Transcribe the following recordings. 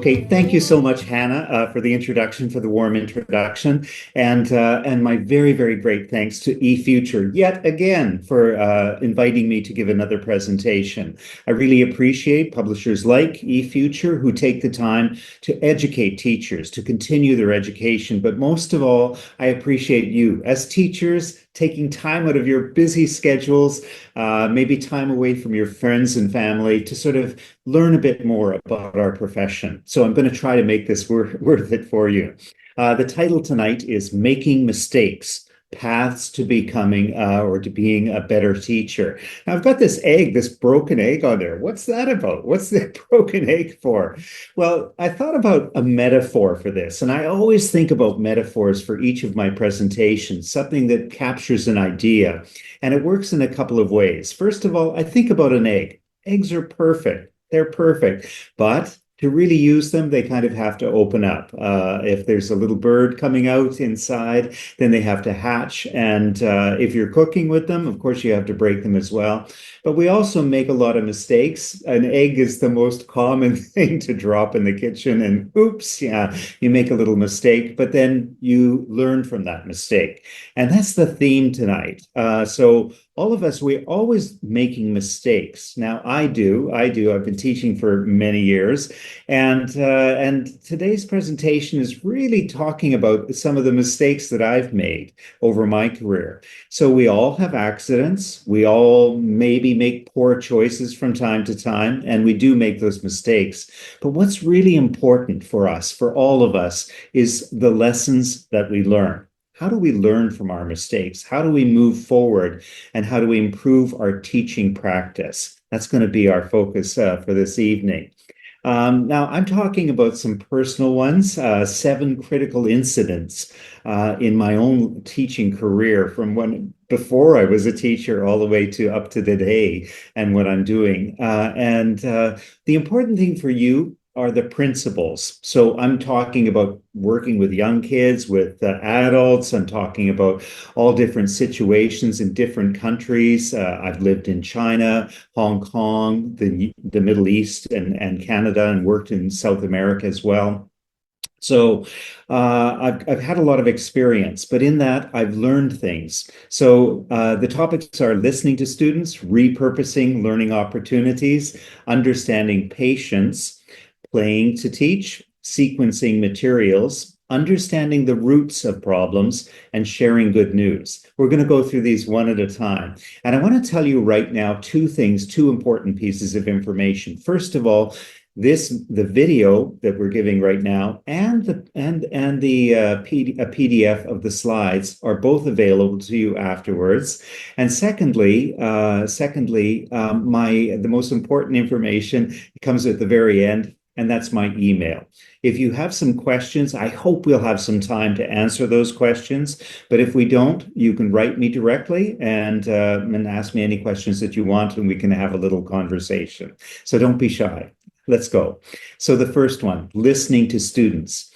Okay, thank you so much, Hannah, for the introduction, for the warm introduction, and my very, very great thanks to eFuture yet again for inviting me to give another presentation. I really appreciate publishers like eFuture who take the time to educate teachers, to continue their education, but most of all, I appreciate you as teachers taking time out of your busy schedules, maybe time away from your friends and family to sort of learn a bit more about our profession. So I'm going to try to make this worth it for you. The title tonight is Making Mistakes, Paths to Becoming or to Being a Better Teacher. Now, I've got this broken egg on there. What's that about? What's the broken egg for? Well, I thought about a metaphor for this, and I always think about metaphors for each of my presentations, something that captures an idea, and it works in a couple of ways. First of all, I think about an egg. Eggs are perfect. They're perfect, but to really use them, they kind of have to open up. If there's a little bird coming out inside, then they have to hatch. And if you're cooking with them, of course, you have to break them as well. But we also make a lot of mistakes. An egg is the most common thing to drop in the kitchen, and oops, yeah, you make a little mistake, but then you learn from that mistake. And that's the theme tonight. So all of us, we're always making mistakes. Now, I do. I've been teaching for many years, and today's presentation is really talking about some of the mistakes that I've made over my career. So we all have accidents. We all maybe make poor choices from time to time, and we do make those mistakes. But what's really important for us, for all of us, is the lessons that we learn. How do we learn from our mistakes? How do we move forward? And how do we improve our teaching practice? That's going to be our focus for this evening. Now, I'm talking about some personal ones, 7 critical incidents in my own teaching career from when before I was a teacher all the way to up to today and what I'm doing. The important thing for you are the principles. So I'm talking about working with young kids, with adults. I'm talking about all different situations in different countries. I've lived in China, Hong Kong, the Middle East, and Canada, and worked in South America as well. So I've had a lot of experience, but in that I've learned things. So the topics are listening to students, repurposing learning opportunities, understanding patience, playing to teach, sequencing materials, understanding the roots of problems, and sharing good news. We're going to go through these one at a time. And I want to tell you right now 2 things, 2 important pieces of information. First of all, the video that we're giving right now and the PDF of the slides are both available to you afterwards. And secondly, the most important information comes at the very end, and that's my email. If you have some questions, I hope we'll have some time to answer those questions. But if we don't, you can write me directly and ask me any questions that you want, and we can have a little conversation. So don't be shy. Let's go. So the first one, listening to students.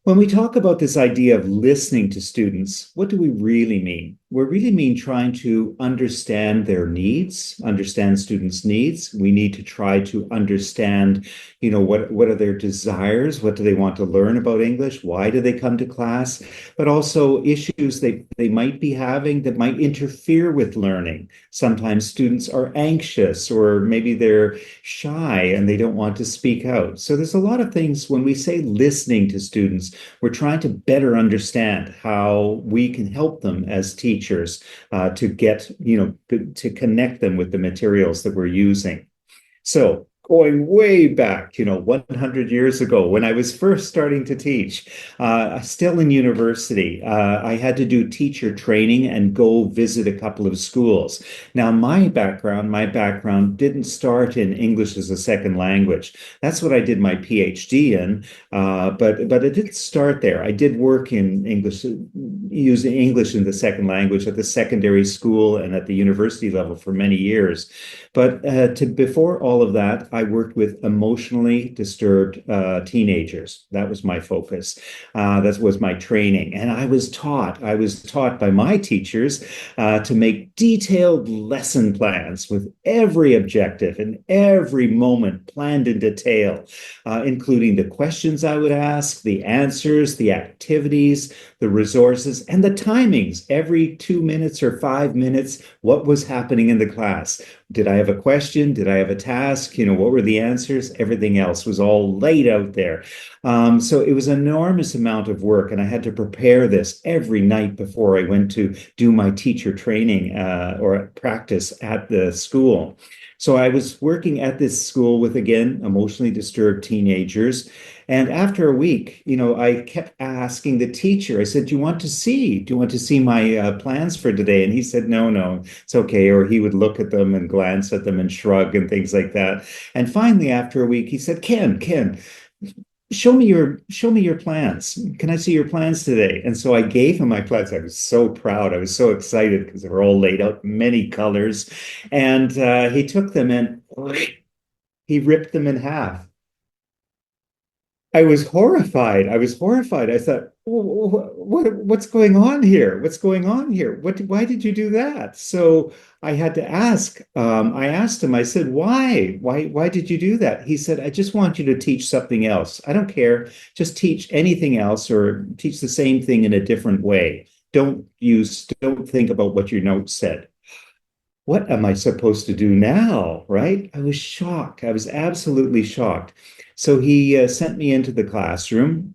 When we talk about this idea of listening to students, what do we really mean? We really mean trying to understand their needs, understand students' needs. We need to try to understand, what are their desires? What do they want to learn about English? Why do they come to class? But also issues they might be having that might interfere with learning. Sometimes students are anxious, or maybe they're shy and they don't want to speak out. So there's a lot of things when we say listening to students, we're trying to better understand how we can help them as teachers to get, to connect them with the materials that we're using. So going way back, 100 years ago, when I was first starting to teach, still in university, I had to do teacher training and go visit a couple of schools. Now, my background didn't start in English as a second language. That's what I did my PhD in, but it didn't start there. I did work in English, using English in the second language at the secondary school and at the university level for many years. But before all of that, I worked with emotionally disturbed teenagers. That was my focus. That was my training. And I was taught by my teachers to make detailed lesson plans with every objective and every moment planned in detail, including the questions I would ask, the answers, the activities, the resources, and the timings. Every 2 minutes or 5 minutes, what was happening in the class? Did I have a question? Did I have a task? What were the answers? Everything else was all laid out there. So it was an enormous amount of work, and I had to prepare this every night before I went to do my teacher training or practice at the school. So I was working at this school with, again, emotionally disturbed teenagers. And after a week, I kept asking the teacher, I said, do you want to see my plans for today? And he said, no, no, it's okay. Or he would look at them and glance at them and shrug and things like that. And finally, after a week, he said, Ken, show me your plans. Can I see your plans today? And so I gave him my plans. I was so proud. I was so excited because they were all laid out, many colors. And he took them and he ripped them in half. I was horrified. I was horrified. I thought, what's going on here? What's going on here? Why did you do that? So I had to ask. I asked him, I said, why? Why did you do that? He said, I just want you to teach something else. I don't care. Just teach anything else or teach the same thing in a different way. Don't think about what your notes said. What am I supposed to do now? Right? I was shocked. I was absolutely shocked. So he sent me into the classroom,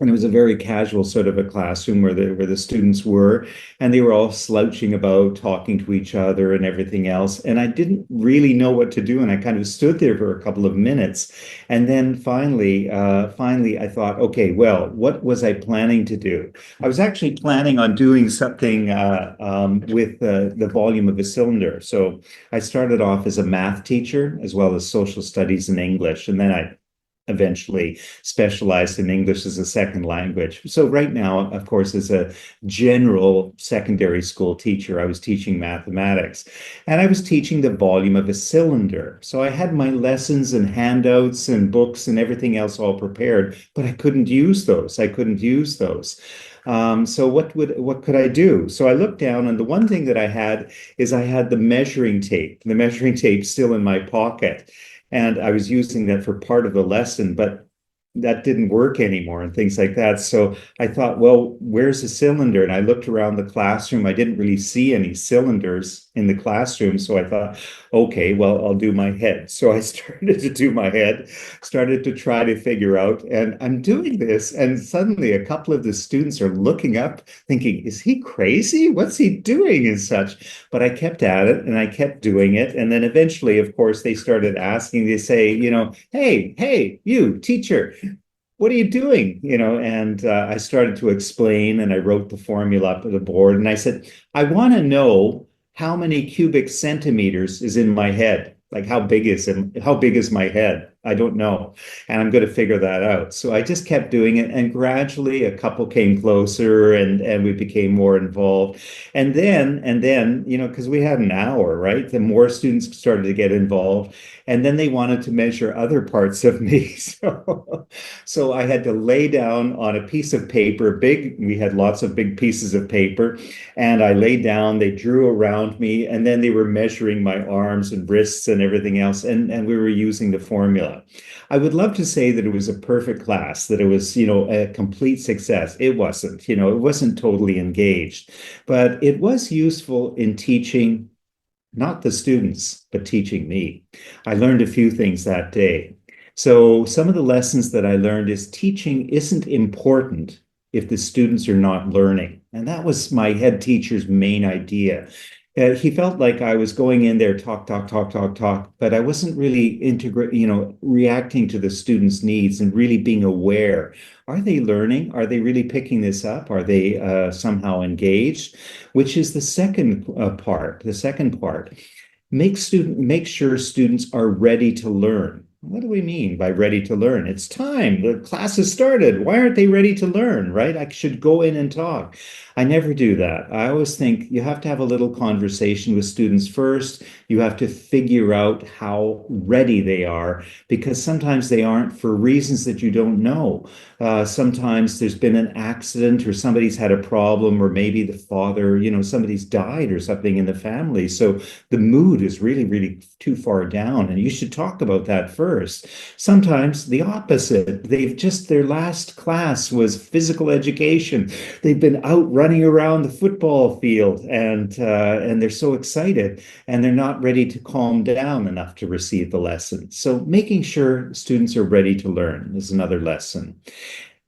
and it was a very casual sort of a classroom where the students were, and they were all slouching about, talking to each other and everything else. And I didn't really know what to do, and I kind of stood there for a couple of minutes, and then finally, I thought, okay, well, what was I planning to do? I was actually planning on doing something with the volume of a cylinder. So I started off as a math teacher as well as social studies and English, and then I eventually specialized in English as a second language. So right now, of course, as a general secondary school teacher, I was teaching mathematics, and I was teaching the volume of a cylinder. So I had my lessons and handouts and books and everything else all prepared, but I couldn't use those. I couldn't use those. So what could I do? So I looked down, and the one thing that I had is I had the measuring tape still in my pocket. And I was using that for part of the lesson, but that didn't work anymore and things like that. So I thought, well, where's the cylinder? And I looked around the classroom. I didn't really see any cylinders in the classroom. So I thought, okay, well, I'll do my head. So I started to do my head, started to try to figure out, and I'm doing this. And suddenly a couple of the students are looking up thinking, is he crazy? What's he doing and such? But I kept at it and I kept doing it. And then eventually, of course, they started asking, they say, hey, you teacher, what are you doing? And I started to explain, and I wrote the formula up on the board. And I said, I want to know how many cubic centimeters is in my head. Like how big is my head? I don't know. And I'm going to figure that out. So I just kept doing it. And gradually a couple came closer, and we became more involved. And then, because we had an hour, right? The more students started to get involved. And then they wanted to measure other parts of me. So I had to lay down on a piece of paper, we had lots of big pieces of paper. And I laid down, they drew around me, and then they were measuring my arms and wrists and everything else. And we were using the formula. I would love to say that it was a perfect class, that it was, a complete success. It wasn't, it wasn't totally engaged, but it was useful in teaching, not the students, but teaching me. I learned a few things that day. So some of the lessons that I learned is teaching isn't important if the students are not learning. And that was my head teacher's main idea. He felt like I was going in there, talk, but I wasn't really reacting to the students' needs and really being aware. Are they learning? Are they really picking this up? Are they somehow engaged? Which is the second part. The second part, make sure students are ready to learn. What do we mean by ready to learn? It's time. The class has started. Why aren't they ready to learn, right? I should go in and talk. I never do that. I always think you have to have a little conversation with students first. You have to figure out how ready they are because sometimes they aren't for reasons that you don't know. Sometimes there's been an accident or somebody's had a problem, or maybe the father, somebody's died or something in the family. So the mood is really, really too far down, and you should talk about that first. Sometimes the opposite. Their last class was physical education. They've been out running around the football field, and they're so excited, and they're not ready to calm down enough to receive the lesson. So making sure students are ready to learn is another lesson,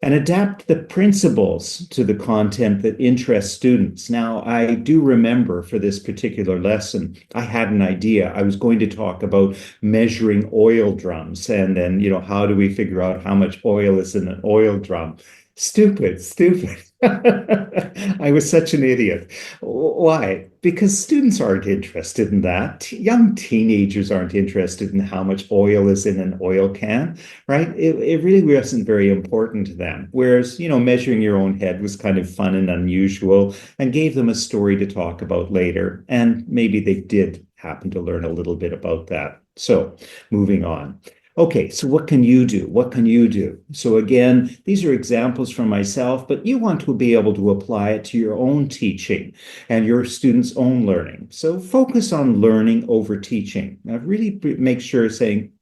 and adapt the principles to the content that interests students. Now, I do remember for this particular lesson, I had an idea. I was going to talk about measuring oil drums, and then, how do we figure out how much oil is in an oil drum? Stupid, stupid. I was such an idiot. Why? Because students aren't interested in that. Young teenagers aren't interested in how much oil is in an oil can, right? It really wasn't very important to them. Whereas, measuring your own head was kind of fun and unusual and gave them a story to talk about later. And maybe they did happen to learn a little bit about that. So moving on. Okay, so what can you do? What can you do? So again, these are examples from myself, but you want to be able to apply it to your own teaching and your students' own learning. So focus on learning over teaching. Now, really make sure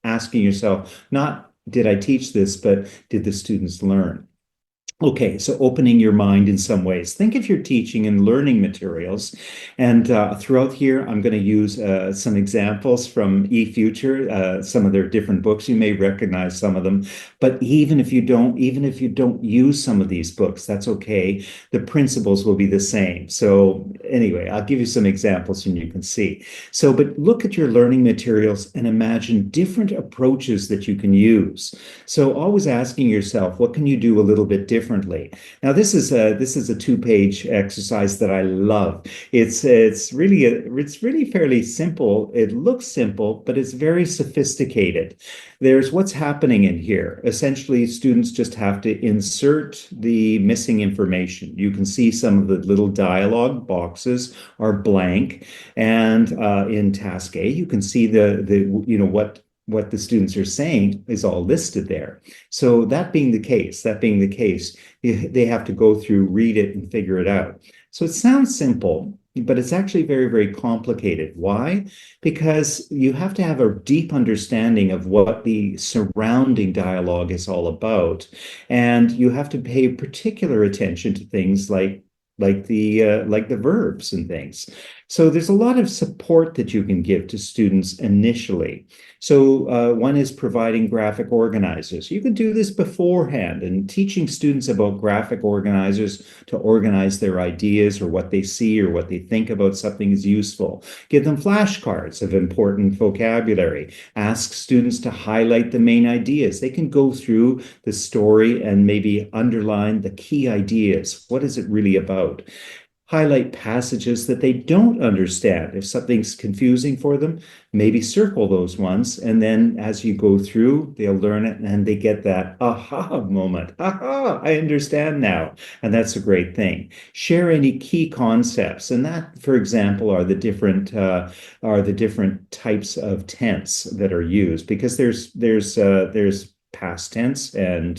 asking yourself, not did I teach this, but did the students learn? Okay, so opening your mind in some ways. Think of your teaching and learning materials. And throughout here, I'm going to use some examples from eFuture, some of their different books. You may recognize some of them, but even if you don't use some of these books, that's okay. The principles will be the same. So anyway, I'll give you some examples and you can see. So, but look at your learning materials and imagine different approaches that you can use. So always asking yourself, what can you do a little bit differently? Now, this is a two-page exercise that I love. It's really fairly simple. It looks simple, but it's very sophisticated. There's what's happening in here. Essentially, students just have to insert the missing information. You can see some of the little dialogue boxes are blank, and in task A, you can see what the students are saying is all listed there. So that being the case, they have to go through, read it, and figure it out. So it sounds simple, but it's actually very, very complicated. Why? Because you have to have a deep understanding of what the surrounding dialogue is all about. And you have to pay particular attention to things like the verbs and things. So there's a lot of support that you can give to students initially. So one is providing graphic organizers. You can do this beforehand and teaching students about graphic organizers to organize their ideas or what they see or what they think about something is useful. Give them flashcards of important vocabulary. Ask students to highlight the main ideas. They can go through the story and maybe underline the key ideas. What is it really about? Highlight passages that they don't understand. If something's confusing for them, maybe circle those ones. And then as you go through, they'll learn it and they get that aha moment. Aha, I understand now. And that's a great thing. Share any key concepts. And that, for example, are the different types of tense that are used, because there's past tense and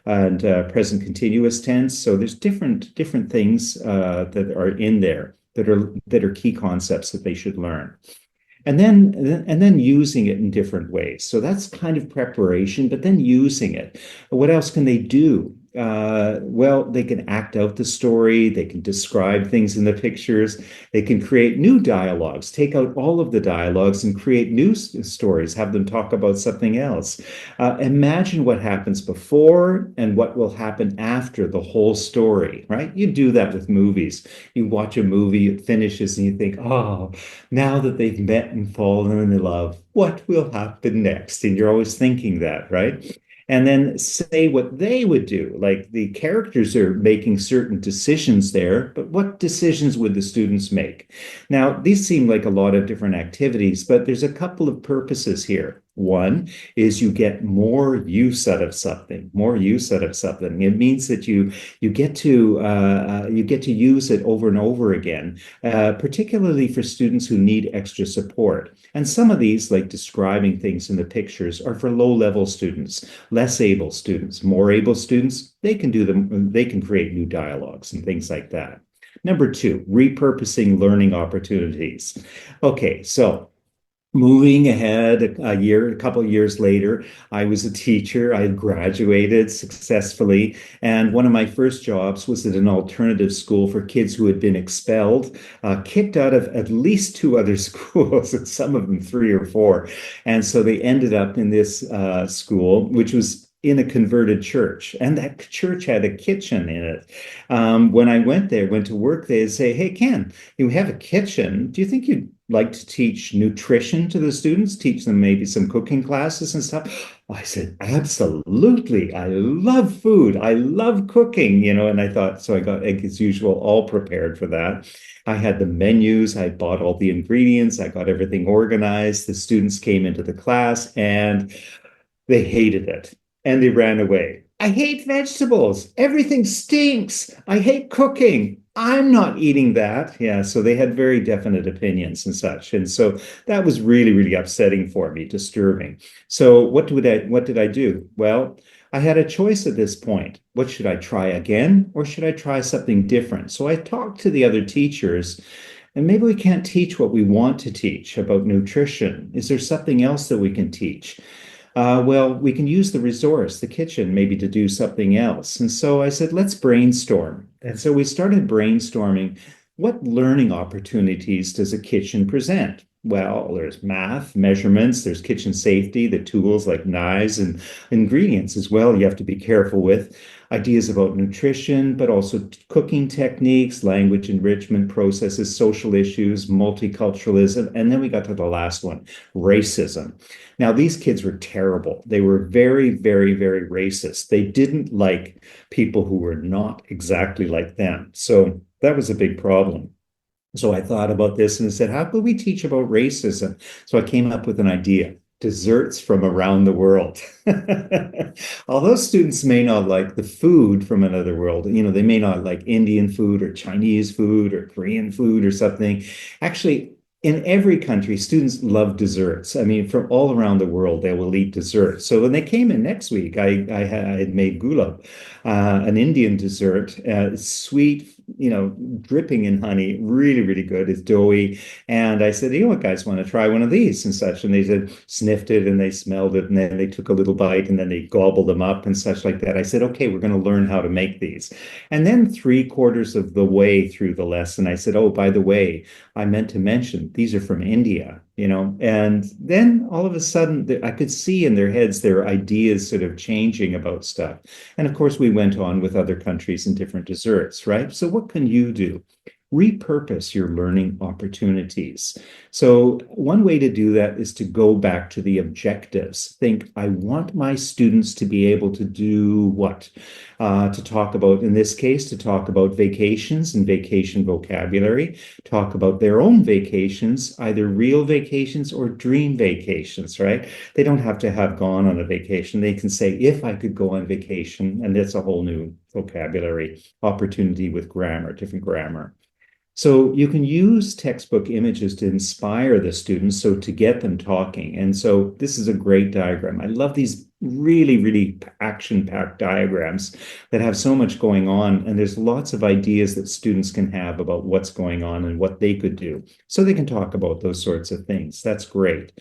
present continuous tense. So there's different things that are in there that are key concepts that they should learn. And then using it in different ways. So that's kind of preparation, but then using it. What else can they do? Well, they can act out the story. They can describe things in the pictures. They can create new dialogues, take out all of the dialogues and create new stories, have them talk about something else. Imagine what happens before and what will happen after the whole story, right? You do that with movies. You watch a movie, it finishes, and you think, oh, now that they've met and fallen in love, what will happen next? And you're always thinking that, right? And then say what they would do. Like the characters are making certain decisions there, but what decisions would the students make? Now, these seem like a lot of different activities, but there's a couple of purposes here. One is you get more use out of something, more use out of something. It means that you get to use it over and over again, particularly for students who need extra support. And some of these, like describing things in the pictures, are for low-level students, less able students. More able students, they can do them, they can create new dialogues and things like that. Number two, repurposing learning opportunities. Okay, so moving ahead a couple of years later, I was a teacher. I had graduated successfully. And one of my first jobs was at an alternative school for kids who had been expelled, kicked out of at least two other schools, and some of them three or four. And so they ended up in this school, which was in a converted church, and that church had a kitchen in it. When I went to work, they'd say, "Hey, Ken, you have a kitchen. Do you think you'd like to teach nutrition to the students, teach them maybe some cooking classes and stuff?" I said, "Absolutely. I love food. I love cooking, you know." And I thought, so I got, as usual, all prepared for that. I had the menus, I bought all the ingredients, I got everything organized. The students came into the class and they hated it and they ran away. "I hate vegetables. Everything stinks. I hate cooking. I'm not eating that." Yeah, so they had very definite opinions and such. And so that was really, really upsetting for me, disturbing. So what did I do? Well, I had a choice at this point. What should I try again, or should I try something different? So I talked to the other teachers, and maybe we can't teach what we want to teach about nutrition. Is there something else that we can teach? Well, we can use the resource, the kitchen, maybe to do something else. And so I said, let's brainstorm. And so we started brainstorming, what learning opportunities does a kitchen present? Well, there's math, measurements, there's kitchen safety, the tools like knives and ingredients as well, you have to be careful with. Ideas about nutrition, but also cooking techniques, language enrichment processes, social issues, multiculturalism. And then we got to the last one, racism. Now, these kids were terrible. They were very, very, very racist. They didn't like people who were not exactly like them. So that was a big problem. So I thought about this and said, how could we teach about racism? So I came up with an idea. Desserts from around the world. Although students may not like the food from another world, you know, they may not like Indian food or Chinese food or Korean food or something. Actually, in every country, students love desserts. I mean, from all around the world, they will eat desserts. So when they came in next week, I had made gulab, an Indian dessert, sweet, you know, dripping in honey, really, really good. It's doughy. And I said, you know what, guys, want to try one of these and such? And they said, sniffed it and they smelled it and then they took a little bite and then they gobbled them up and such like that. I said, okay, we're going to learn how to make these. And then 3/4 of the way through the lesson, I said, oh, by the way, I meant to mention these are from India, you know. And then all of a sudden, I could see in their heads their ideas sort of changing about stuff. And of course, we went on with other countries and different desserts, right? So what can you do? Repurpose your learning opportunities. So one way to do that is to go back to the objectives. Think, I want my students to be able to do what? To talk about, in this case, to talk about vacations and vacation vocabulary, talk about their own vacations, either real vacations or dream vacations, right? They don't have to have gone on a vacation. They can say, if I could go on vacation, and that's a whole new vocabulary opportunity with grammar, different grammar. So you can use textbook images to inspire the students, so to get them talking. And so this is a great diagram. I love these really, really action-packed diagrams that have so much going on. And there's lots of ideas that students can have about what's going on and what they could do. So they can talk about those sorts of things. That's great.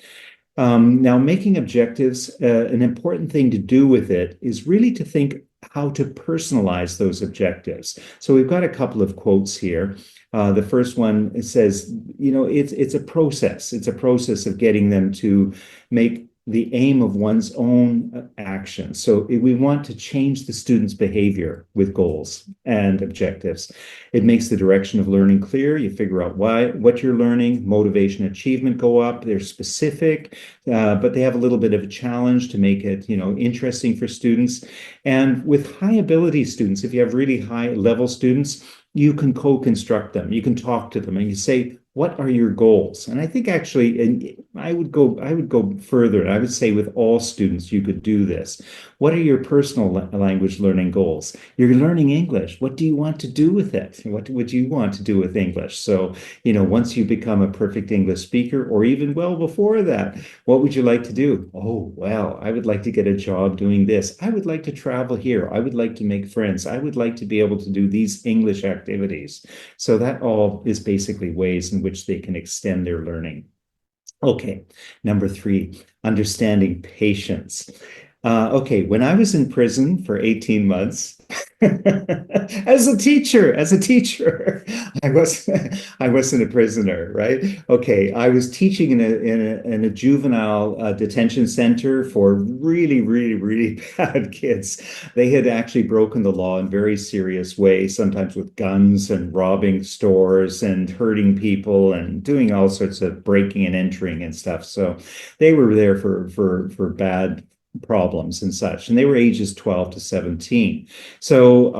Now, making objectives, an important thing to do with it is really to think how to personalize those objectives. So we've got a couple of quotes here. The first one, it says, you know, it's a process. It's a process of getting them to make the aim of one's own action. So we want to change the student's behavior with goals and objectives. It makes the direction of learning clear. You figure out what you're learning, motivation, achievement go up. They're specific, but they have a little bit of a challenge to make it, you know, interesting for students. And with high ability students, if you have really high level students, you can co-construct them. You can talk to them and you say, what are your goals? And I think actually, and I would go further, and I would say with all students, you could do this. What are your personal language learning goals? You're learning English. What do you want to do with it? What would you want to do with English? So, once you become a perfect English speaker, or even well before that, what would you like to do? Oh, well, I would like to get a job doing this. I would like to travel here. I would like to make friends. I would like to be able to do these English activities. So that all is basically ways in which they can extend their learning. Okay, number three, understanding patience. Okay, when I was in prison for 18 months, as a teacher, I wasn't a prisoner, right? Okay, I was teaching in a juvenile detention center for really, really, really bad kids. They had actually broken the law in very serious ways, sometimes with guns and robbing stores and hurting people and doing all sorts of breaking and entering and stuff. So they were there for bad problems and such, and they were ages 12 to 17. So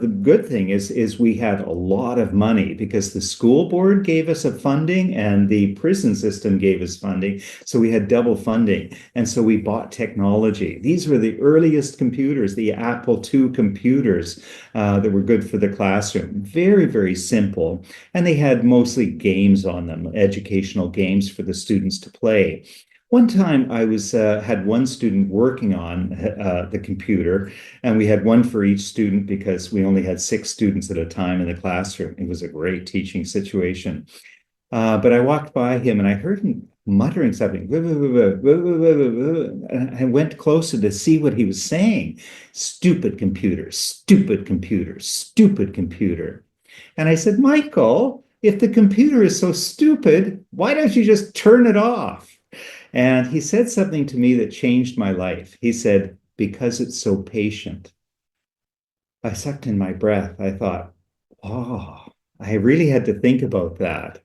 the good thing is we had a lot of money because the school board gave us a funding and the prison system gave us funding. So we had double funding. And so we bought technology. These were the earliest computers, the Apple II computers that were good for the classroom. Very, very simple. And they had mostly games on them, educational games for the students to play. One time I was had one student working on the computer, and we had one for each student because we only had six students at a time in the classroom. It was a great teaching situation. But I walked by him and I heard him muttering something. And I went closer to see what he was saying. Stupid computer, stupid computer, stupid computer. And I said, Michael, if the computer is so stupid, why don't you just turn it off? And he said something to me that changed my life. He said, because it's so patient. I sucked in my breath. I thought, oh, I really had to think about that.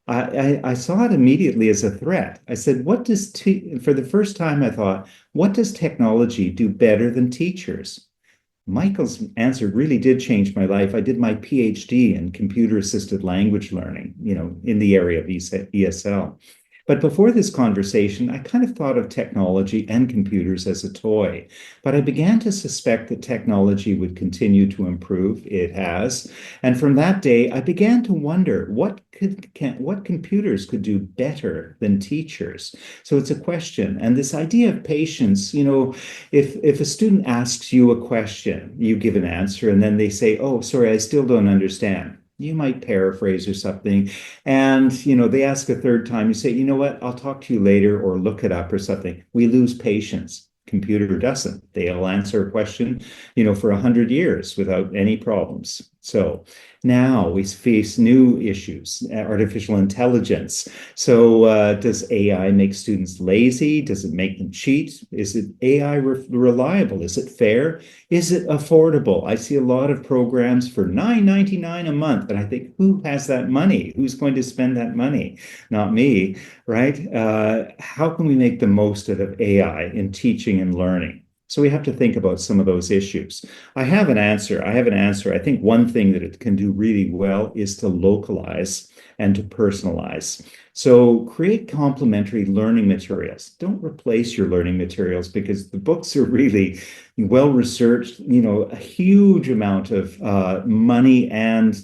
I saw it immediately as a threat. I said, for the first time, I thought, what does technology do better than teachers? Michael's answer really did change my life. I did my PhD in computer assisted language learning, in the area of ESL. But before this conversation, I kind of thought of technology and computers as a toy. But I began to suspect that technology would continue to improve. It has. And from that day, I began to wonder what computers could do better than teachers. So it's a question. And this idea of patience, if a student asks you a question, you give an answer, and then they say, "Oh, sorry, I still don't understand." You might paraphrase or something. And, they ask a third time, you say, you know what, I'll talk to you later or look it up or something. We lose patience. Computer doesn't. They'll answer a question, for 100 years without any problems. So now we face new issues, artificial intelligence. So does AI make students lazy? Does it make them cheat? Is it AI reliable? Is it fair? Is it affordable? I see a lot of programs for $9.99 a month, and I think, who has that money? Who's going to spend that money? Not me, right? How can we make the most out of AI in teaching and learning? So we have to think about some of those issues. I have an answer. I think one thing that it can do really well is to localize and to personalize. So create complementary learning materials. Don't replace your learning materials because the books are really well researched. A huge amount of money and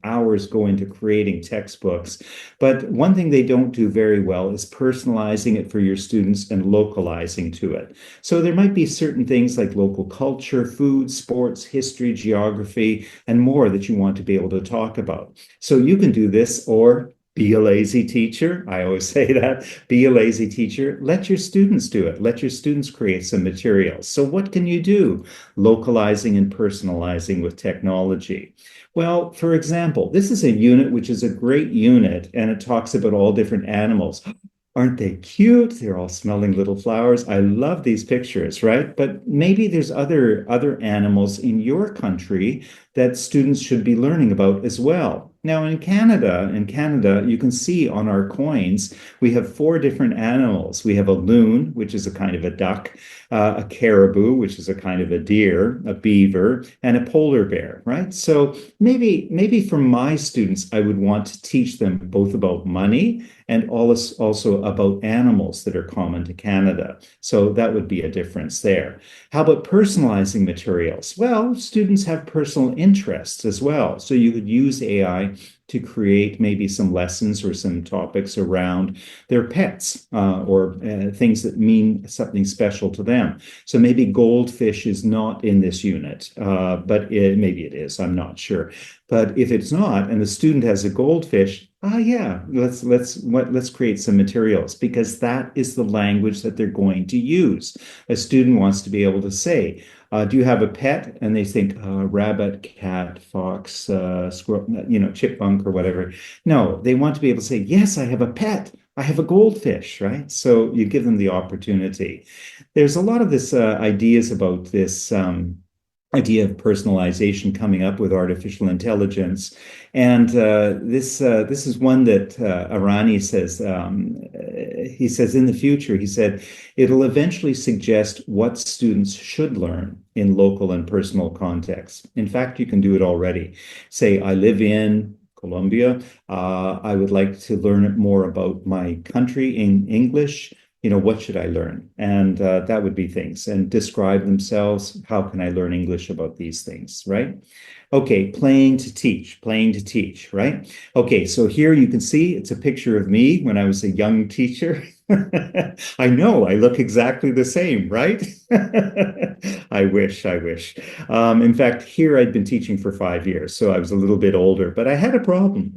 hours go into creating textbooks. But one thing they don't do very well is personalizing it for your students and localizing to it. So there might be certain things like local culture, food, sports, history, geography, and more that you want to be able to talk about. So you can do this, or be a lazy teacher. I always say that. Be a lazy teacher. Let your students do it. Let your students create some materials. So what can you do? Localizing and personalizing with technology. Well, for example, this is a unit which is a great unit, and it talks about all different animals. Aren't they cute? They're all smelling little flowers. I love these pictures, right? But maybe there's other animals in your country that students should be learning about as well. Now in Canada, you can see on our coins, we have four different animals. We have a loon, which is a kind of a duck, a caribou, which is a kind of a deer, a beaver, and a polar bear, right? So maybe for my students, I would want to teach them both about money and also about animals that are common to Canada. So that would be a difference there. How about personalizing materials? Well, students have personal interests as well. So you could use AI to create maybe some lessons or some topics around their pets or things that mean something special to them. So maybe goldfish is not in this unit, but maybe it is. I'm not sure. But if it's not, and the student has a goldfish, yeah, let's create some materials because that is the language that they're going to use. A student wants to be able to say, do you have a pet? And they think rabbit, cat, fox, squirrel, chipmunk or whatever. No, they want to be able to say, yes, I have a pet. I have a goldfish, right? So you give them the opportunity. There's a lot of this ideas about this idea of personalization coming up with artificial intelligence. And this is one that Arani says. He says in the future, he said, it'll eventually suggest what students should learn in local and personal contexts. In fact, you can do it already. Say, I live in Colombia. I would like to learn more about my country in English. What should I learn? And that would be things and describe themselves. How can I learn English about these things, right? Okay, playing to teach, right? Okay, so here you can see it's a picture of me when I was a young teacher. I know I look exactly the same, right? I wish. In fact, here I'd been teaching for 5 years, so I was a little bit older, but I had a problem.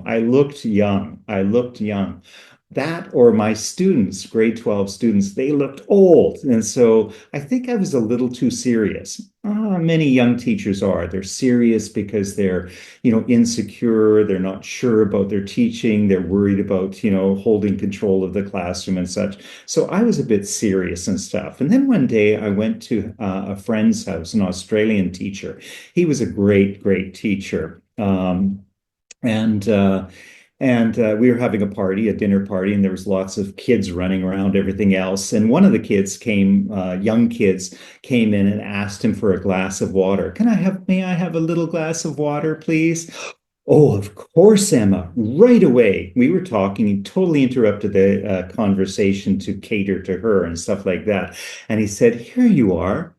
I looked young. That or my students, grade 12 students, they looked old. And so I think I was a little too serious. Many young teachers are. They're serious because they're, insecure. They're not sure about their teaching. They're worried about, holding control of the classroom and such. So I was a bit serious and stuff. And then one day I went to a friend's house, an Australian teacher. He was a great, great teacher. And we were having a party, a dinner party, and there was lots of kids running around, everything else. And one of the kids young kids came in and asked him for a glass of water. May I have a little glass of water, please? Oh, of course, Emma, right away. We were talking, he totally interrupted the conversation to cater to her and stuff like that. And he said, here you are.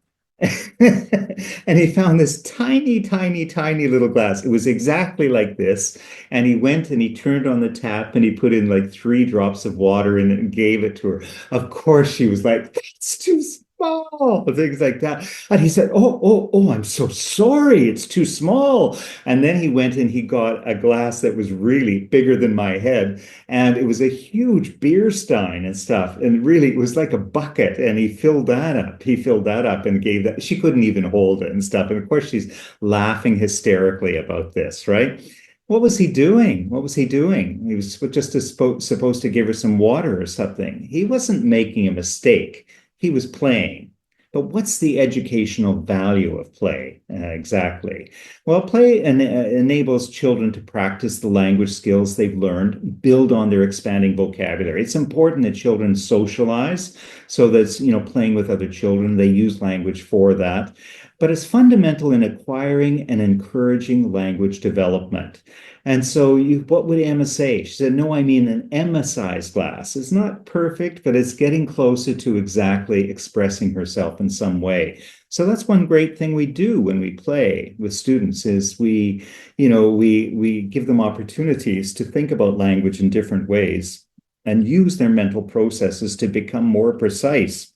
And he found this tiny, tiny, tiny little glass. It was exactly like this. And he went and he turned on the tap and he put in like 3 drops of water in it and gave it to her. Of course, she was like, that's too small, things like that. And he said, oh, I'm so sorry. It's too small. And then he went and he got a glass that was really bigger than my head. And it was a huge beer stein and stuff. And really, it was like a bucket. And he filled that up. He filled that up and gave that. She couldn't even hold it and stuff. And of course, she's laughing hysterically about this, right? What was he doing? What was he doing? He was just supposed to give her some water or something. He wasn't making a mistake. He was playing. But what's the educational value of play? Exactly. Well, play enables children to practice the language skills they've learned, build on their expanding vocabulary. It's important that children socialize so that, playing with other children, they use language for that. But it's fundamental in acquiring and encouraging language development. And so what would Emma say? She said, no, I mean an Emma-sized glass. It's not perfect, but it's getting closer to exactly expressing herself in some way. So that's one great thing we do when we play with students is we give them opportunities to think about language in different ways and use their mental processes to become more precise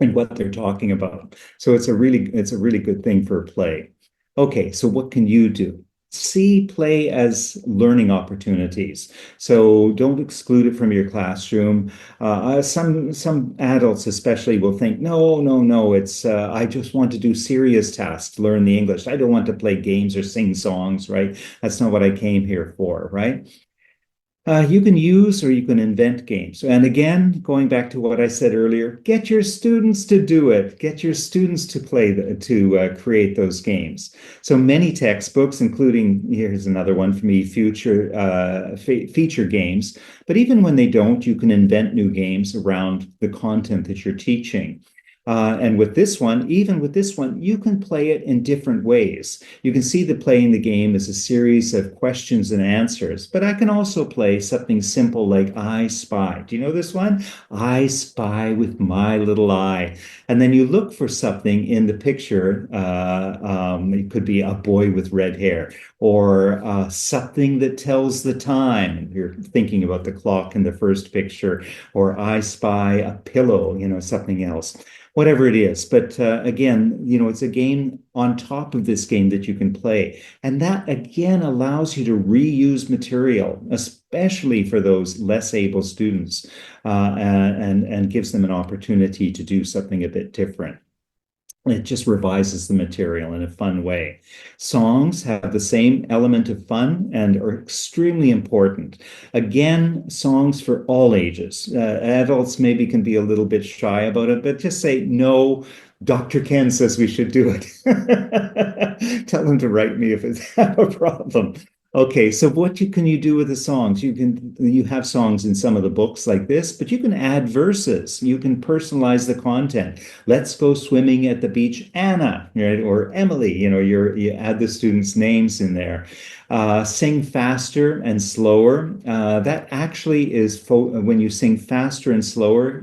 in what they're talking about. So it's a really good thing for play. Okay, so what can you do? See play as learning opportunities. So don't exclude it from your classroom. Some adults especially will think, no, it's I just want to do serious tasks, learn the English. I don't want to play games or sing songs, right? That's not what I came here for, right? You can use or you can invent games. And again, going back to what I said earlier, get your students to do it. Get your students to create those games. So many textbooks, including here's another one for me, feature games. But even when they don't, you can invent new games around the content that you're teaching. And with this one, even with this one, you can play it in different ways. You can see that playing the game is a series of questions and answers, but I can also play something simple like I spy. Do you know this one? I spy with my little eye. And then you look for something in the picture. It could be a boy with red hair or something that tells the time. You're thinking about the clock in the first picture, or I spy a pillow, something else, whatever it is. But again, it's a game on top of this game that you can play. And that again allows you to reuse material, especially for those less able students, and gives them an opportunity to do something a bit different. It just revises the material in a fun way. Songs have the same element of fun and are extremely important. Again, songs for all ages. Adults maybe can be a little bit shy about it, but just say, no, Dr. Ken says we should do it. Tell them to write me if it's a problem. Okay, so can you do with the songs? You have songs in some of the books like this, but you can add verses. You can personalize the content. Let's go swimming at the beach, Anna, right? Or Emily. You add the students' names in there. Sing faster and slower. That actually is when you sing faster and slower,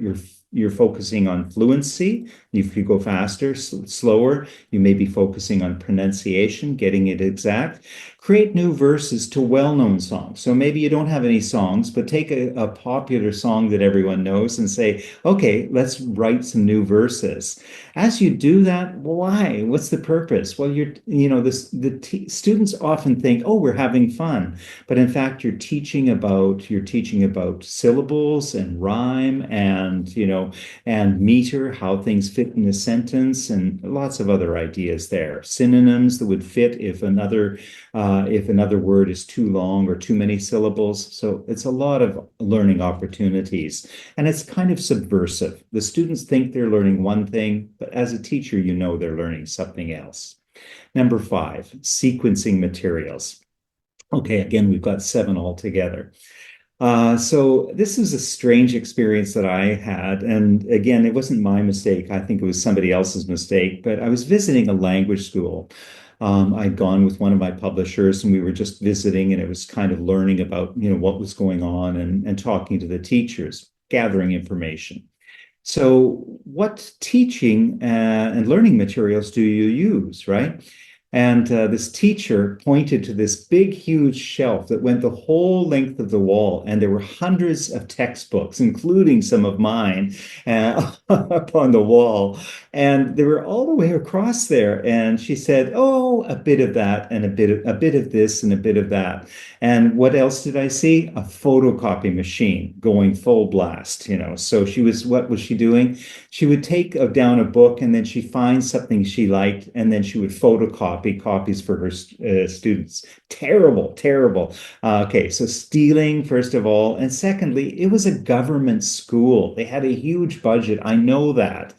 you're focusing on fluency. If you go faster, slower, you may be focusing on pronunciation, getting it exact. Create new verses to well-known songs. So maybe you don't have any songs, but take a popular song that everyone knows and say, okay, let's write some new verses. As you do that, why? What's the purpose? Well, students often think, oh, we're having fun, but in fact, you're teaching about syllables and rhyme and meter, how things fit in a sentence, and lots of other ideas there. Synonyms that would fit if another word is too long or too many syllables. So it's a lot of learning opportunities, and it's kind of subversive. The students think they're learning one thing, but as a teacher, they're learning something else. Number 5, sequencing materials. Okay, again, we've got 7 altogether. So this is a strange experience that I had. And again, it wasn't my mistake. I think it was somebody else's mistake, but I was visiting a language school. I'd gone with one of my publishers and we were just visiting, and it was kind of learning about, what was going on and talking to the teachers, gathering information. So what teaching and learning materials do you use, right? And this teacher pointed to this big, huge shelf that went the whole length of the wall. And there were hundreds of textbooks, including some of mine, up on the wall. And they were all the way across there. And she said, oh, a bit of that and a bit of this and a bit of that. And what else did I see? A photocopy machine going full blast, So what was she doing? She would take down a book and then she'd find something she liked and then she would photocopy copies for her students. Terrible, terrible. Okay, so stealing, first of all. And secondly, it was a government school. They had a huge budget. I know that.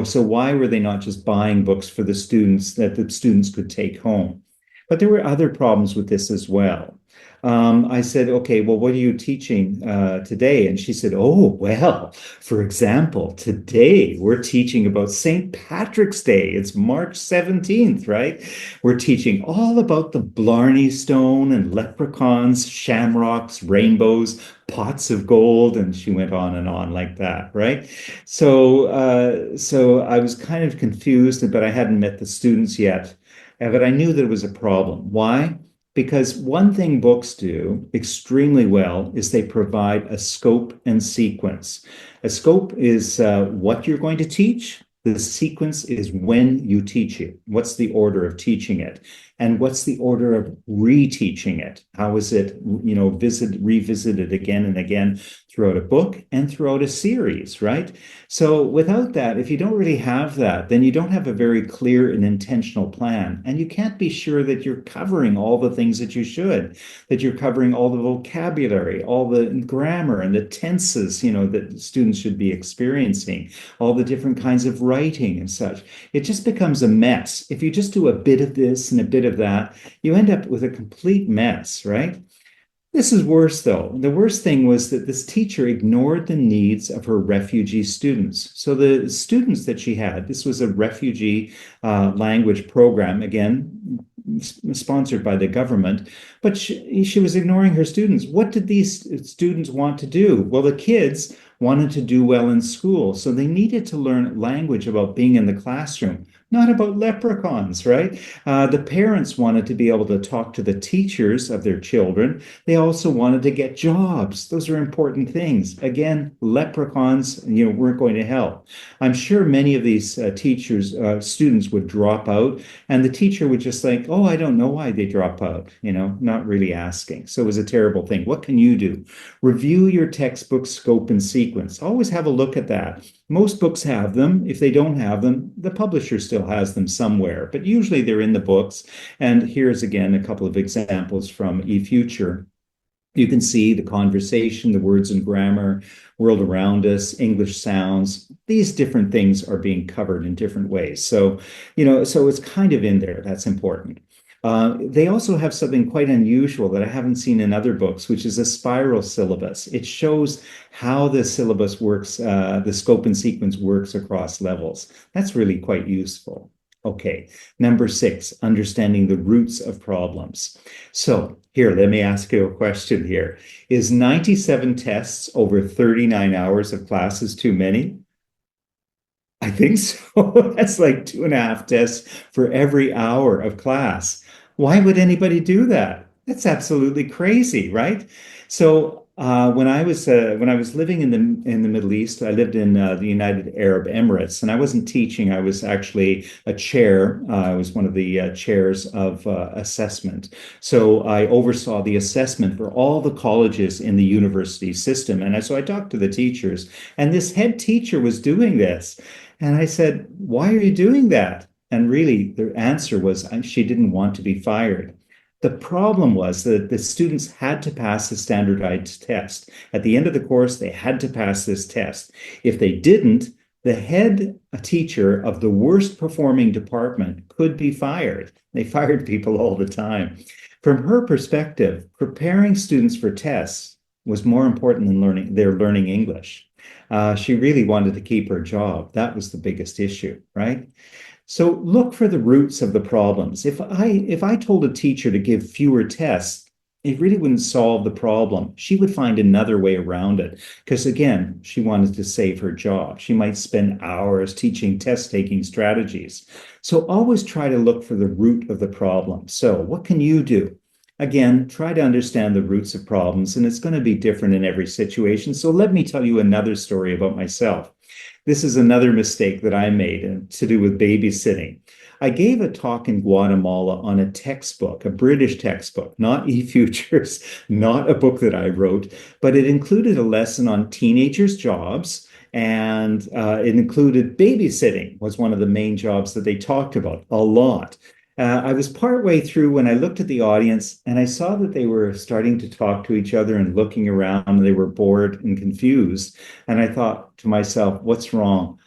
So why were they not just buying books for the students that the students could take home? But there were other problems with this as well. I said, okay, well, what are you teaching today? And she said, oh, well, for example, today we're teaching about St. Patrick's Day. It's March 17th, right? We're teaching all about the Blarney Stone and leprechauns, shamrocks, rainbows, pots of gold. And she went on like that, right? So I was kind of confused, but I hadn't met the students yet. But I knew that it was a problem. Why? Because one thing books do extremely well is they provide a scope and sequence. A scope is what you're going to teach. The sequence is when you teach it. What's the order of teaching it? And what's the order of reteaching it? How is it, revisited again and again throughout a book and throughout a series, right? So without that, if you don't really have that, then you don't have a very clear and intentional plan. And you can't be sure that you're covering all the things that you should, that you're covering all the vocabulary, all the grammar and the tenses, that students should be experiencing, all the different kinds of writing and such. It just becomes a mess. If you just do a bit of this and a bit of that, you end up with a complete mess, right? This is worse, though. The worst thing was that this teacher ignored the needs of her refugee students. So the students that she had, this was a refugee language program, again, sponsored by the government, but she was ignoring her students. What did these students want to do? Well, the kids wanted to do well in school, so they needed to learn language about being in the classroom, not about leprechauns, right? The parents wanted to be able to talk to the teachers of their children. They also wanted to get jobs. Those are important things. Again, leprechauns, weren't going to help. I'm sure many of these students would drop out, and the teacher would just think, oh, I don't know why they drop out, not really asking. So it was a terrible thing. What can you do? Review your textbook scope and sequence. Always have a look at that. Most books have them. If they don't have them, the publisher still has them somewhere, but usually they're in the books. And here's again a couple of examples from eFuture. You can see the conversation, the words and grammar, world around us, English sounds. These different things are being covered in different ways. So, so it's kind of in there. That's important. They also have something quite unusual that I haven't seen in other books, which is a spiral syllabus. It shows how the syllabus works, the scope and sequence works across levels. That's really quite useful. Okay, number 6, understanding the roots of problems. So here, let me ask you a question here. Is 97 tests over 39 hours of classes too many? I think so. That's like 2.5 tests for every hour of class. Why would anybody do that? That's absolutely crazy, right? So when I was living in the Middle East, I lived in the United Arab Emirates, and I wasn't teaching. I was actually a chair. I was one of the chairs of assessment. So I oversaw the assessment for all the colleges in the university system, and so I talked to the teachers, and this head teacher was doing this. And I said, why are you doing that? And really, the answer was she didn't want to be fired. The problem was that the students had to pass the standardized test. At the end of the course, they had to pass this test. If they didn't, the head teacher of the worst performing department could be fired. They fired people all the time. From her perspective, preparing students for tests was more important than learning English. She really wanted to keep her job. That was the biggest issue, right? So look for the roots of the problems. If I told a teacher to give fewer tests, it really wouldn't solve the problem. She would find another way around it because, again, she wanted to save her job. She might spend hours teaching test-taking strategies. So always try to look for the root of the problem. So what can you do? Again, try to understand the roots of problems, and it's going to be different in every situation. So let me tell you another story about myself. This is another mistake that I made to do with babysitting. I gave a talk in Guatemala on a textbook, a British textbook, not eFutures, not a book that I wrote, but it included a lesson on teenagers' jobs, and it included babysitting was one of the main jobs that they talked about a lot. I was partway through when I looked at the audience and I saw that they were starting to talk to each other and looking around. And they were bored and confused. And I thought to myself, what's wrong?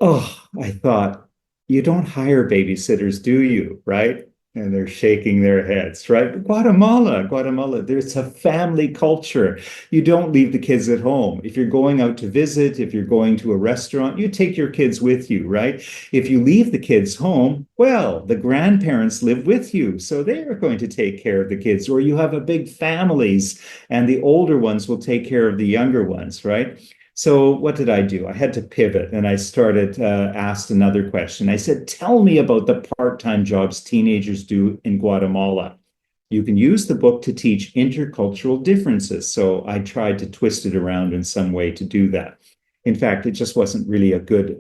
Oh, I thought, you don't hire babysitters, do you? Right? And they're shaking their heads, right? Guatemala, there's a family culture. You don't leave the kids at home. If you're going out to visit, if you're going to a restaurant, you take your kids with you, right? If you leave the kids home, well, the grandparents live with you, so they are going to take care of the kids. Or you have a big families, and the older ones will take care of the younger ones, right? So what did I do? I had to pivot and I asked another question. I said, tell me about the part-time jobs teenagers do in Guatemala. You can use the book to teach intercultural differences. So I tried to twist it around in some way to do that. In fact, it just wasn't really a good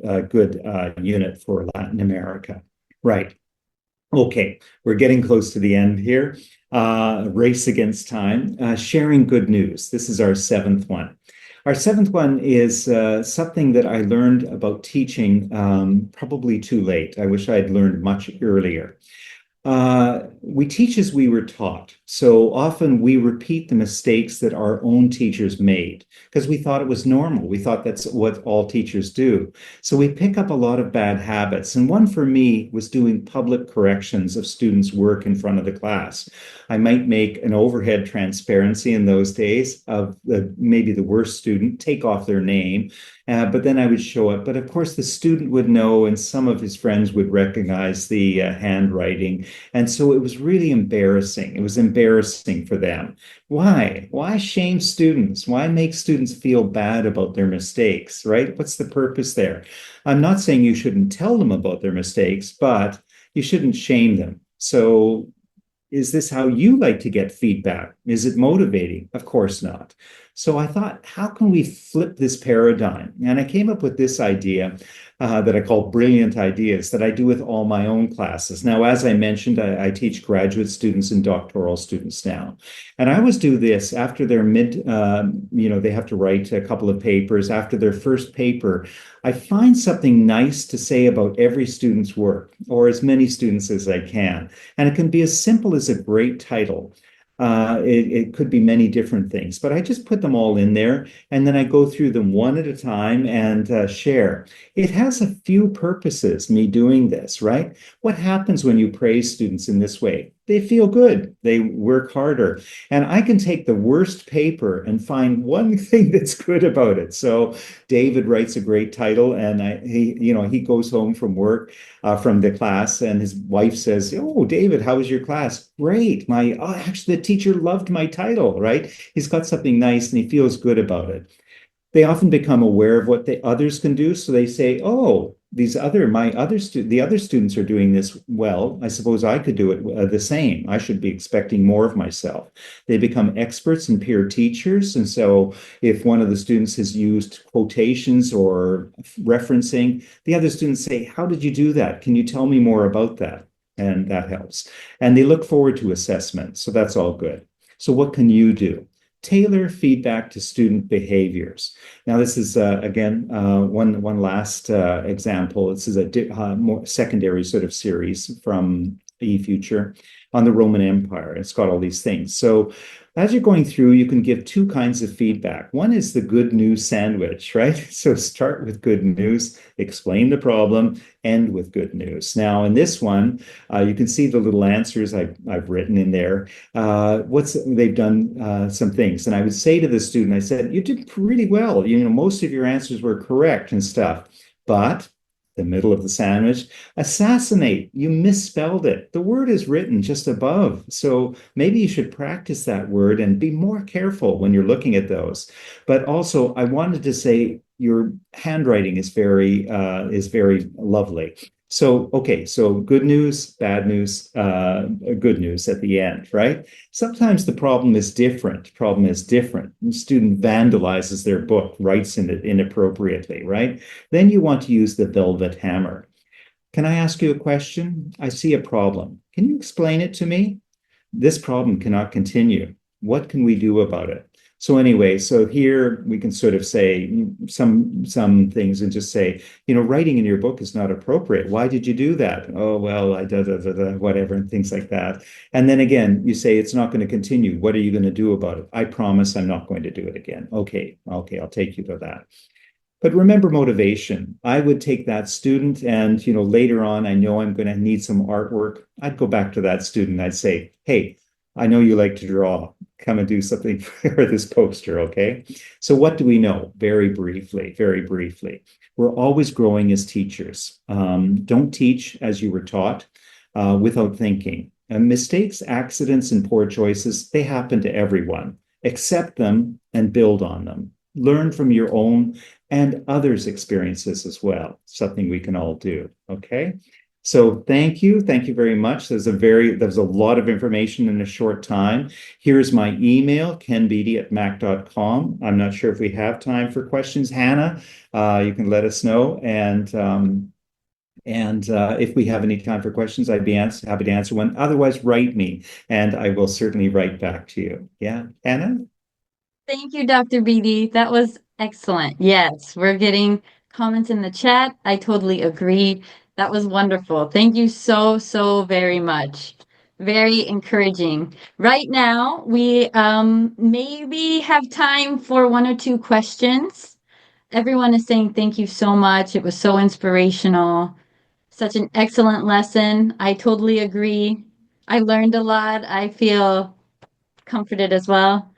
unit for Latin America. Right. Okay, we're getting close to the end here. Race against time. Sharing good news. This is our seventh one. Our seventh one is something that I learned about teaching probably too late. I wish I had learned much earlier. We teach as we were taught. So often we repeat the mistakes that our own teachers made because we thought it was normal. We thought that's what all teachers do. So we pick up a lot of bad habits. And one for me was doing public corrections of students' work in front of the class. I might make an overhead transparency in those days of maybe the worst student, take off their name, but then I would show it. But of course, the student would know, and some of his friends would recognize the handwriting. And so it was really embarrassing. It was embarrassing for them. Why? Why shame students? Why make students feel bad about their mistakes, right? What's the purpose there? I'm not saying you shouldn't tell them about their mistakes, but you shouldn't shame them. So is this how you like to get feedback? Is it motivating? Of course not. So I thought, how can we flip this paradigm? And I came up with this idea that I call brilliant ideas that I do with all my own classes. Now, as I mentioned, I teach graduate students and doctoral students now. And I always do this after their they have to write a couple of papers. After their first paper, I find something nice to say about every student's work, or as many students as I can. And it can be as simple as a great title. It could be many different things, but I just put them all in there and then I go through them one at a time and share. It has a few purposes, me doing this, right? What happens when you praise students in this way? They feel good. They work harder. And I can take the worst paper and find one thing that's good about it. So David writes a great title and he goes home from work, from the class, and his wife says, "Oh, David, how was your class?" "Great. Actually, the teacher loved my title," right? He's got something nice and he feels good about it. They often become aware of what the others can do. So they say, "Oh, the other students are doing this well. I suppose I could do it the same. I should be expecting more of myself." They become experts and peer teachers. And so if one of the students has used quotations or referencing, the other students say, "How did you do that? Can you tell me more about that?" And that helps. And they look forward to assessment. So that's all good. So what can you do? Tailor feedback to student behaviors. Now, this is again one last example. This is a more secondary sort of series from eFuture on the Roman Empire. It's got all these things. So as you're going through, you can give two kinds of feedback. One is the good news sandwich, right? So start with good news, explain the problem, end with good news. Now, in this one, you can see the little answers I've written in there. They've done some things, and I would say to the student, I said, "You did pretty well. Most of your answers were correct and stuff, but." The middle of the sandwich, assassinate. You misspelled it. The word is written just above. So maybe you should practice that word and be more careful when you're looking at those. But also, I wanted to say your handwriting is very lovely. So, okay, so good news, bad news, good news at the end, right? Sometimes the problem is different. Problem is different. The student vandalizes their book, writes in it inappropriately, right? Then you want to use the velvet hammer. "Can I ask you a question? I see a problem. Can you explain it to me? This problem cannot continue. What can we do about it?" So anyway, so here we can sort of say some things and just say, writing in your book is not appropriate. Why did you do that? "Oh, well, I whatever, and things like that. And then again, you say it's not going to continue. What are you going to do about it? "I promise I'm not going to do it again." Okay, I'll take you to that. But remember motivation. I would take that student and, later on, I know I'm going to need some artwork. I'd go back to that student. I'd say, "Hey, I know you like to draw. Come and do something for this poster, okay?" So what do we know? Very briefly, very briefly. We're always growing as teachers. Don't teach as you were taught without thinking. And mistakes, accidents, and poor choices, they happen to everyone. Accept them and build on them. Learn from your own and others' experiences as well. Something we can all do. Okay. So thank you. Thank you very much. There's a lot of information in a short time. Here's my email, kenbeatty@mac.com. I'm not sure if we have time for questions. Hannah, you can let us know. And And if we have any time for questions, I'd be happy to answer one. Otherwise, write me, and I will certainly write back to you. Yeah, Anna? Thank you, Dr. Beatty. That was excellent. Yes, we're getting comments in the chat. I totally agree. That was wonderful. Thank you so, so very much. Very encouraging. Right now, we maybe have time for one or two questions. Everyone is saying thank you so much. It was so inspirational. Such an excellent lesson. I totally agree. I learned a lot. I feel comforted as well.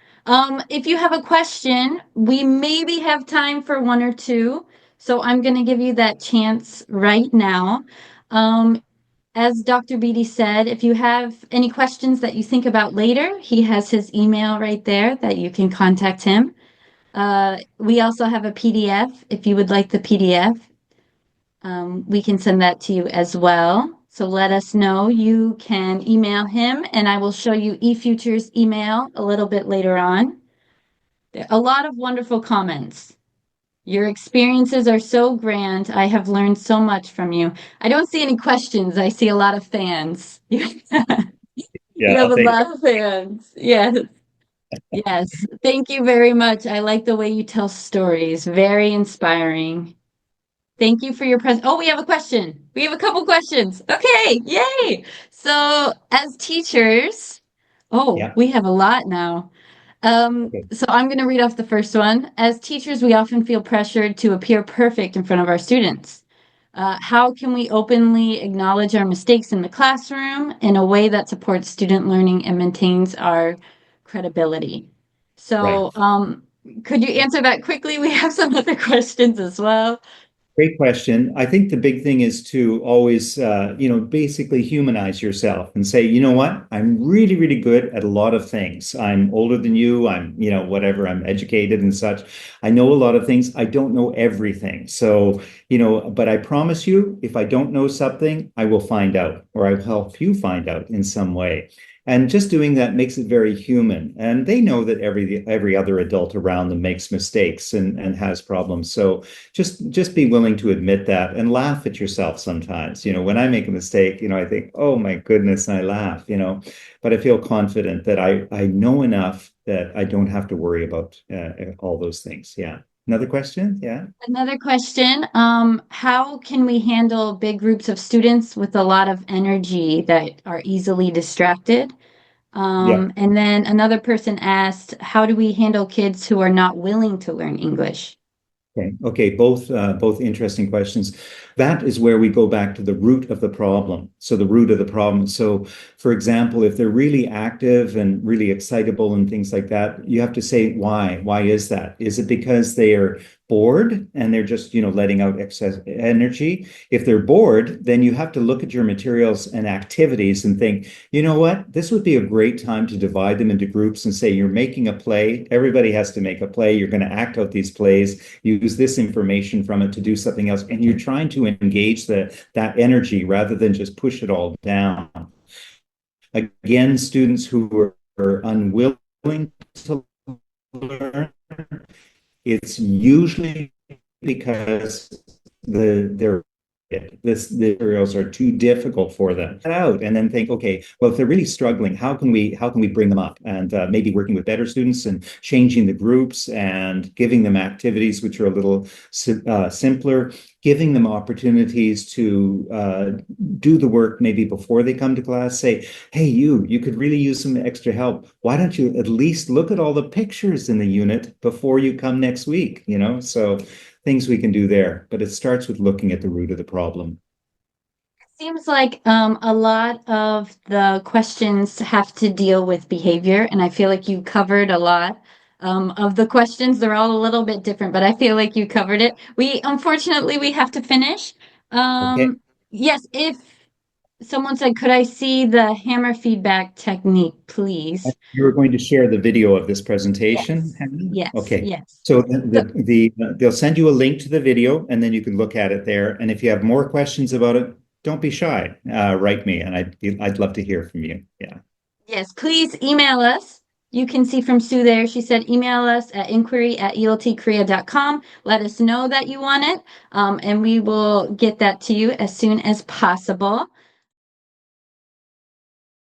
If you have a question, we maybe have time for one or two. So I'm going to give you that chance right now. Um, as Dr. Beatty said, if you have any questions that you think about later, he has his email right there that you can contact him. We also have a PDF if you would like the PDF. We can send that to you as well. So let us know. You can email him, and I will show you eFuture's email a little bit later on. A lot of wonderful comments. Your experiences are so grand. I have learned so much from you. I don't see any questions. I see a lot of fans. Yeah, You have I'll a take lot of fans. Yes. Yes. Thank you very much. I like the way you tell stories. Very inspiring. Thank you for your present. Oh, we have a question. We have a couple questions. Okay, yay. So, as teachers, oh, Yeah. we have a lot now. Okay. So I'm going to read off the first one. As teachers, we often feel pressured to appear perfect in front of our students. How can we openly acknowledge our mistakes in the classroom in a way that supports student learning and maintains our credibility? Right. So, could you answer that quickly? We have some other questions as well. Great question. I think the big thing is to always, basically humanize yourself and say, you know what? I'm really, really good at a lot of things. I'm older than you. Whatever. I'm educated and such. I know a lot of things. I don't know everything. So, but I promise you, if I don't know something, I will find out, or I will help you find out in some way. And just doing that makes it very human. And they know that every other adult around them makes mistakes and has problems. So just be willing to admit that and laugh at yourself sometimes. When I make a mistake, I think, oh my goodness, and I laugh, but I feel confident that I know enough that I don't have to worry about all those things. Yeah. Another question? Yeah. Another question, how can we handle big groups of students with a lot of energy that are easily distracted? Yeah. And then another person asked, how do we handle kids who are not willing to learn English? Okay. Okay. Both interesting questions. That is where we go back to the root of the problem. So the root of the problem. So, for example, if they're really active and really excitable and things like that, you have to say why. Why is that? Is it because they are bored and they're just, letting out excess energy? If they're bored, then you have to look at your materials and activities and think, you know what? This would be a great time to divide them into groups and say, you're making a play. Everybody has to make a play. You're going to act out these plays, use this information from it to do something else. And you're trying to engage that energy rather than just push it all down. Again, students who are unwilling to learn, it's usually because they're the materials are too difficult for them out and then think, okay, well, if they're really struggling, how can we bring them up? And maybe working with better students and changing the groups and giving them activities which are a little simpler, giving them opportunities to do the work maybe before they come to class. Say, hey, you could really use some extra help. Why don't you at least look at all the pictures in the unit before you come next week? So things we can do there, but it starts with looking at the root of the problem. Seems like a lot of the questions have to deal with behavior, and I feel like you covered a lot of the questions. They're all a little bit different, but I feel like you covered it. We unfortunately we have to finish. Okay. Yes, if someone said, "Could I see the hammer feedback technique, please?" You were going to share the video of this presentation, Yes, Henry? yes, Okay. yes. So So, they'll send you a link to the video, and then you can look at it there. And if you have more questions about it, don't be shy. Write me, and I'd love to hear from you. Yeah. yes, please email us. you can see from Sue there, she said, email us at inquiry@eltkorea.com. Let us know that you want it, and we will get that to you as soon as possible.